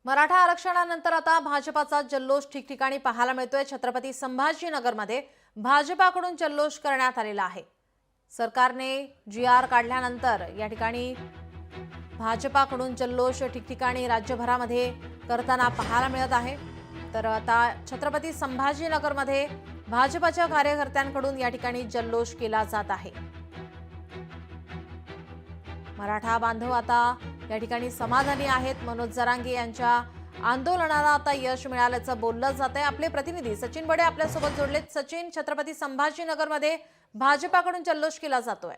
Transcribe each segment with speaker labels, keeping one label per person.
Speaker 1: मराठा आरक्षणानंतर आता भाजपाचा जल्लोष ठिकठिकाणी पाहायला मिळतोय। छत्रपती संभाजीनगरमध्ये भाजपाकडून जल्लोष करण्यात आलेला आहे। सरकारने GR काढल्यानंतर या ठिकाणी भाजपाकडून जल्लोष ठिकठिकाणी राज्यभरामध्ये करताना पाहायला मिळत आहे। तर आता छत्रपती संभाजीनगरमध्ये भाजपाच्या कार्यकर्त्यांकडून या ठिकाणी जल्लोष केला जात आहे। मराठा बांधव आता या ठिकाणी समाधानी आहेत। मनोज जरांगे यांच्या आंदोलनाला आता यश मिळाल्याचं बोललं जात आहे। आपले प्रतिनिधी सचिन बडे आपल्यासोबत जोडलेत। सचिन, छत्रपती संभाजीनगरमध्ये भाजपाकडून जल्लोष केला जातोय।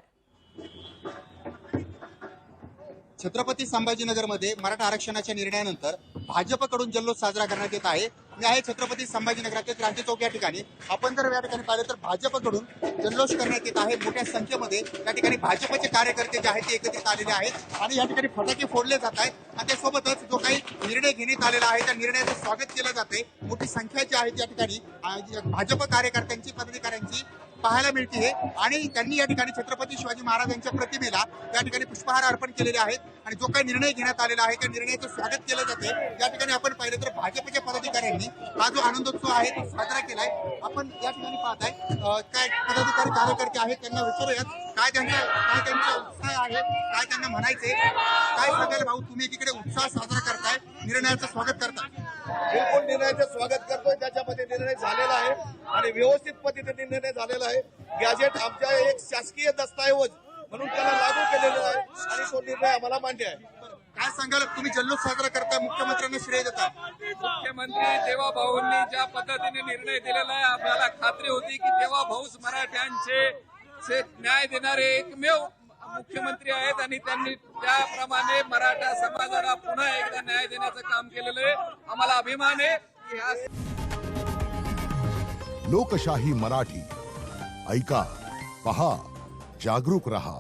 Speaker 2: छत्रपती संभाजीनगरमध्ये मराठा आरक्षणाच्या निर्णयानंतर भाजपकडून जल्लोष साजरा करण्यात येत आहे। मी आहे छत्रपती संभाजीनगरातील क्रांती चौक या ठिकाणी। आपण जर या ठिकाणी पाहिलं तर भाजपकडून जल्लोष करण्यात येत आहे। मोठ्या संख्येमध्ये या ठिकाणी भाजपचे कार्यकर्ते जे आहेत ते एकत्रित आलेले आहेत आणि या ठिकाणी फटाके फोडले जात आहेत आणि त्यासोबतच जो काही निर्णय घेण्यात आलेला आहे त्या निर्णयाचं स्वागत केलं जात आहे। मोठी संख्या जी आहे या ठिकाणी भाजप कार्यकर्त्यांची पदाधिकाऱ्यांची पाहायला मिळते आणि त्यांनी या ठिकाणी छत्रपती शिवाजी महाराजांच्या प्रतिमेला या ठिकाणी पुष्पहार अर्पण केलेले आहेत आणि जो काही निर्णय घेण्यात आलेला आहे त्या निर्णयाचं स्वागत केलं जाते। या ठिकाणी आपण पाहिलं तर भाजपच्या पदाधिकाऱ्यांनी हा जो आनंदोत्सव आहे तो साजरा केलाय। आपण या ठिकाणी पाहताय काय पदाधिकारी कार्यकर्ते आहेत त्यांना विचारूयात काय त्यांचा उत्साह आहे, काय त्यांना म्हणायचंय, काय सांगाल भाऊ? तुम्ही एकीकडे उत्साह साजरा करताय, निर्णयाचं स्वागत करताय।
Speaker 3: बिलकुल निर्णयाचं स्वागत करतोय। त्याच्यामध्ये निर्णय झालेला आहे आणि व्यवस्थित पद्धतीने निर्णय झालेला आहे। गॅजेट आमच्या एक शासकीय दस्तऐवज म्हणून त्याला लागू केलेला आहे आणि तो निर्णय आम्हाला मान्य आहे।
Speaker 2: काय सांगाल? तुम्ही जल्लोष साजरा करताय, मुख्यमंत्र्यांना श्रेय देताय।
Speaker 4: मुख्यमंत्री देवाभाऊंनी ज्या पद्धतीने निर्णय दिलेला आहे आम्हाला खात्री होती की देवाभाऊच मराठ्यांचे न्याय देणारे एकमेव मुख्यमंत्री आहेत आणि त्यांनी त्याप्रमाणे मराठा समाजाला पुन्हा एकदा न्याय देण्याचं काम केलेलं आहे। आम्हाला अभिमान आहे।
Speaker 5: लोकशाही मराठी ऐका, पहा, जागरूक रहा।